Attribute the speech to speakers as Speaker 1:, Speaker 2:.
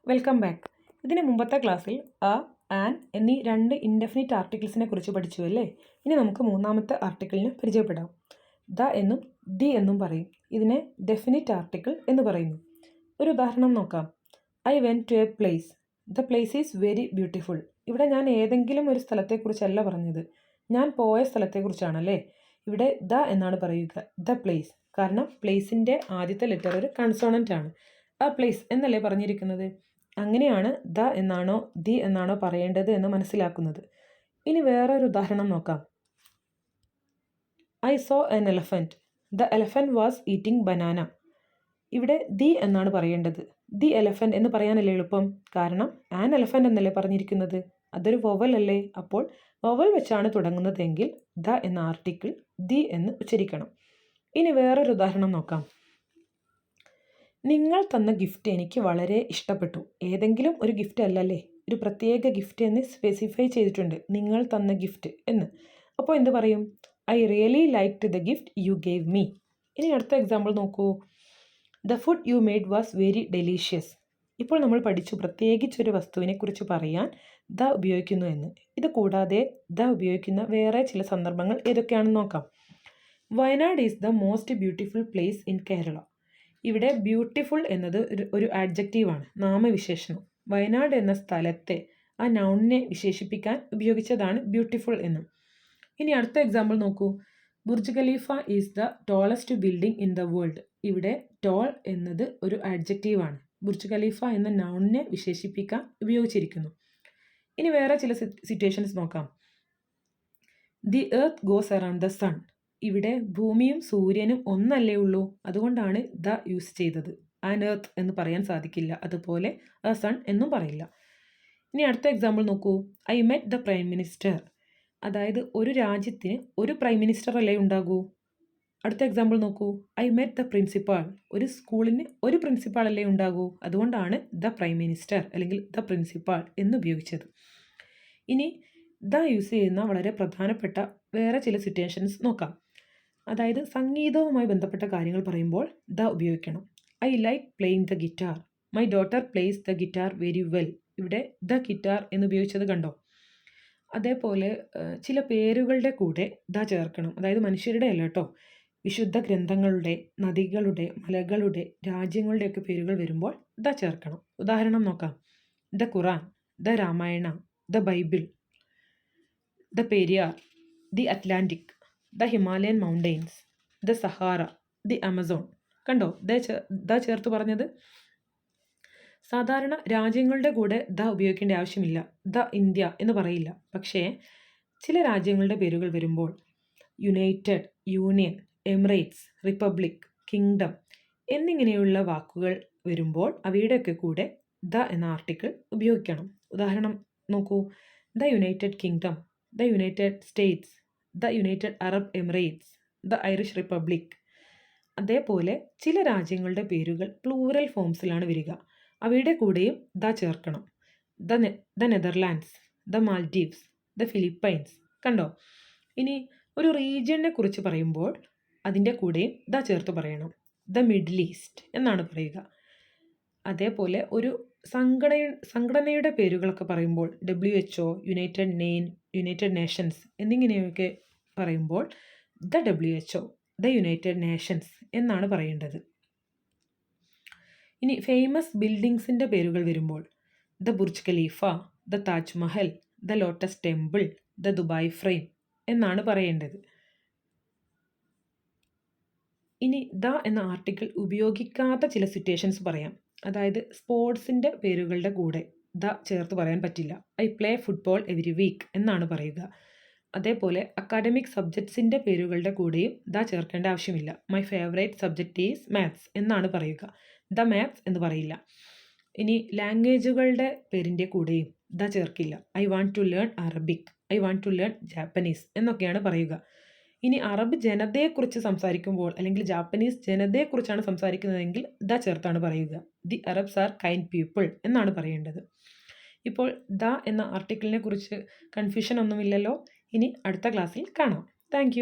Speaker 1: Welcome back. ഇതിന് മുമ്പത്തെ ക്ലാസ്സിൽ അ, ആൻ എന്നീ രണ്ട് ഇൻഡെഫിനിറ്റ് ആർട്ടിക്കിൾസിനെ കുറിച്ച് പഠിച്ചു അല്ലേ? ഇനി നമുക്ക് മൂന്നാമത്തെ ആർട്ടിക്കിളിന് പരിചയപ്പെടാം. ദ എന്നും ദി എന്നും പറയും. ഇതിനെ ഡെഫിനിറ്റ് ആർട്ടിക്കിൾ എന്ന് പറയുന്നു. ഒരു ഉദാഹരണം നോക്കാം. I went to a place. The place is very beautiful. ഇവിടെ ഞാൻ ഏതെങ്കിലും ഒരു സ്ഥലത്തെക്കുറിച്ചല്ല പറഞ്ഞത്, ഞാൻ പോയ സ്ഥലത്തെക്കുറിച്ചാണല്ലേ. ഇവിടെ ദ എന്നാണ് പറയുക, ദ പ്ലേസ്. കാരണം പ്ലേസിൻ്റെ ആദ്യത്തെ ലെറ്റർ ഒരു കൺസോണൻ്റ് ആണ്. ആ പ്ലേസ് എന്നല്ലേ പറഞ്ഞിരിക്കുന്നത്. അങ്ങനെയാണ് ദ എന്നാണോ ദി എന്നാണോ പറയേണ്ടത് എന്ന് മനസ്സിലാക്കുന്നത്. ഇനി വേറൊരു ഉദാഹരണം നോക്കാം. I so N elephant. The elephant was eating banana. ഇവിടെ ദി എന്നാണ് പറയേണ്ടത്. ദി എലഫൻറ്റ് എന്ന് പറയാനല്ലേ എളുപ്പം, കാരണം ആൻ എലഫൻറ്റ് എന്നല്ലേ പറഞ്ഞിരിക്കുന്നത്. അതൊരു വൊവൽ അല്ലേ. അപ്പോൾ വൊവൽ വെച്ചാണ് തുടങ്ങുന്നതെങ്കിൽ ദ എന്ന ആർട്ടിക്കിൾ ദി എന്ന് ഉച്ചരിക്കണം. ഇനി വേറൊരു ഉദാഹരണം നോക്കാം. നിങ്ങൾ തന്ന ഗിഫ്റ്റ് എനിക്ക് വളരെ ഇഷ്ടപ്പെട്ടു. ഏതെങ്കിലും ഒരു ഗിഫ്റ്റ് അല്ലല്ലേ, ഒരു പ്രത്യേക ഗിഫ്റ്റ് എന്ന് സ്പെസിഫൈ ചെയ്തിട്ടുണ്ട്, നിങ്ങൾ തന്ന ഗിഫ്റ്റ് എന്ന്. അപ്പോൾ എന്ത് പറയും? I really liked the gift U gave me. ഇനി അടുത്ത എക്സാമ്പിൾ നോക്കൂ. The food you made was very delicious. ഇപ്പോൾ നമ്മൾ പഠിച്ചു പ്രത്യേകിച്ചൊരു വസ്തുവിനെ കുറിച്ച് പറയാൻ ദ ഉപയോഗിക്കുന്നു എന്ന്. ഇത് കൂടാതെ ദ ഉപയോഗിക്കുന്ന വേറെ ചില സന്ദർഭങ്ങൾ ഏതൊക്കെയാണെന്ന് നോക്കാം. Wayanad is the most beautiful place in Kerala. ഇവിടെ ബ്യൂട്ടിഫുൾ എന്നത് ഒരു ആഡ്ജക്റ്റീവാണ്, നാമവിശേഷണം. വയനാട് എന്ന സ്ഥലത്തെ ആ നൗണിനെ വിശേഷിപ്പിക്കാൻ ഉപയോഗിച്ചതാണ് ബ്യൂട്ടിഫുൾ എന്ന്. ഇനി അടുത്ത എക്സാമ്പിൾ നോക്കൂ. Burj Khalifa is the tallest building in the world. ഇവിടെ ടോൾ എന്നത് ഒരു ആഡ്ജക്റ്റീവാണ്, ബുർജ് ഖലീഫ എന്ന നൗണിനെ വിശേഷിപ്പിക്കാൻ ഉപയോഗിച്ചിരിക്കുന്നു. ഇനി വേറെ ചില സിറ്റുവേഷൻസ് നോക്കാം. The earth goes around the sun. ഇവിടെ ഭൂമിയും സൂര്യനും ഒന്നല്ലേ ഉള്ളൂ, അതുകൊണ്ടാണ് ദ യൂസ് ചെയ്തത്. ആൻ എർത്ത് എന്ന് പറയാൻ സാധിക്കില്ല, അതുപോലെ എ സൺ എന്നും പറയില്ല. ഇനി അടുത്ത എക്സാമ്പിൾ നോക്കൂ. I met the prime minister. അതായത് ഒരു രാജ്യത്തിന് ഒരു പ്രൈം മിനിസ്റ്റർ അല്ലേ ഉണ്ടാകൂ. അടുത്ത എക്സാമ്പിൾ നോക്കൂ. I met the principal. ഒരു സ്കൂളിന് ഒരു പ്രിൻസിപ്പാൾ അല്ലേ ഉണ്ടാകൂ, അതുകൊണ്ടാണ് ദ പ്രൈം മിനിസ്റ്റർ അല്ലെങ്കിൽ ദ പ്രിൻസിപ്പാൾ എന്ന് ഉപയോഗിച്ചത്. ഇനി ദ യൂസ് ചെയ്യുന്ന വളരെ പ്രധാനപ്പെട്ട വേറെ ചില സിറ്റുവേഷൻസ് നോക്കാം. അതായത് സംഗീതവുമായി ബന്ധപ്പെട്ട കാര്യങ്ങൾ പറയുമ്പോൾ ദ ഉപയോഗിക്കണം. I like playing the guitar. My daughter place the guitar very well. ഇവിടെ ദ ഗിറ്റാർ എന്ന് ഉപയോഗിച്ചത് കണ്ടോ. അതേപോലെ ചില പേരുകളുടെ കൂടെ ദ ചേർക്കണം. അതായത് മനുഷ്യരുടെ അല്ല കേട്ടോ, വിശുദ്ധ ഗ്രന്ഥങ്ങളുടെ, നദികളുടെ, മലകളുടെ, രാജ്യങ്ങളുടെയൊക്കെ പേരുകൾ വരുമ്പോൾ ദ ചേർക്കണം. ഉദാഹരണം നോക്കാം. The Quran, the Ramayana, the Bible, the Periyar, the Atlantic, the Himalayan mountains, the Sahara, the Amazon. കണ്ടോ ദ ചേർത്ത് പറഞ്ഞത്. സാധാരണ രാജ്യങ്ങളുടെ കൂടെ ദ ഉപയോഗിക്കേണ്ട ആവശ്യമില്ല, ദ ഇന്ത്യ എന്ന് പറയില്ല. പക്ഷേ ചില രാജ്യങ്ങളുടെ പേരുകൾ വരുമ്പോൾ United, union, Emirates, republic, kingdom എന്നിങ്ങനെയുള്ള വാക്കുകൾ വരുമ്പോൾ അവയുടെയൊക്കെ കൂടെ ദ എന്ന ആർട്ടിക്കിൾ ഉപയോഗിക്കണം. ഉദാഹരണം നോക്കൂ. The United kingdom, the United States, the United Arab Emirates, the Irish republic. അതേപോലെ ചില രാജ്യങ്ങളുടെ പേരുകൾ പ്ലൂറൽ ഫോംസിലാണ് വരിക, അവയുടെ കൂടെയും ദ ചേർക്കണം. The Netherlands, the Maldives, the Philippines. കണ്ടോ. ഇനി ഒരു റീജിയനെ കുറിച്ച് പറയുമ്പോൾ അതിൻ്റെ കൂടെയും ദ ചേർത്ത് പറയണം. ദ മിഡിൽ ഈസ്റ്റ് എന്നാണ് പറയുക. അതേപോലെ ഒരു സംഘടനയുടെ പേരുകളൊക്കെ പറയുമ്പോൾ WHO, യുണൈറ്റഡ് നേഷൻസ് എന്നിങ്ങനെയൊക്കെ പറയുമ്പോൾ the WHO, the United Nations എന്നാണ് പറയേണ്ടത്. ഇനി ഫേമസ് ബിൽഡിങ്സിൻ്റെ പേരുകൾ വരുമ്പോൾ the Burj Khalifa, the Taj Mahal, the lotus temple, the Dubai frame എന്നാണ് പറയേണ്ടത്. ഇനി ദ എന്ന ആർട്ടിക്കിൾ ഉപയോഗിക്കാത്ത ചില സിറ്റുവേഷൻസ് പറയാം. അതായത് സ്പോർട്സിൻ്റെ പേരുകളുടെ കൂടെ ദ ചേർത്ത് പറയാൻ പറ്റില്ല. I play football every week എന്നാണ് പറയുക. അതേപോലെ അക്കാഡമിക് സബ്ജക്ട്സിൻ്റെ പേരുകളുടെ കൂടെയും ദ ചേർക്കേണ്ട ആവശ്യമില്ല. My favourite subject is maths എന്നാണ് പറയുക, ദ മാത്സ് എന്ന് പറയില്ല. ഇനി ലാംഗ്വേജുകളുടെ പേരിൻ്റെ കൂടെയും ദ ചേർക്കില്ല. I want to learn Arabic, I want to learn Japanese എന്നൊക്കെയാണ് പറയുക. ഇനി അറബ് ജനതയെക്കുറിച്ച് സംസാരിക്കുമ്പോൾ അല്ലെങ്കിൽ ജാപ്പനീസ് ജനതയെക്കുറിച്ചാണ് സംസാരിക്കുന്നതെങ്കിൽ ദ ചേർത്താണ് പറയുക. The Arabs are kind people എന്നാണ് പറയേണ്ടത്. ഇപ്പോൾ ദ എന്ന ആർട്ടിക്കിളിനെ കുറിച്ച് കൺഫ്യൂഷൻ ഒന്നുമില്ലല്ലോ. ഇനി അടുത്ത ക്ലാസ്സിൽ കാണാം. താങ്ക്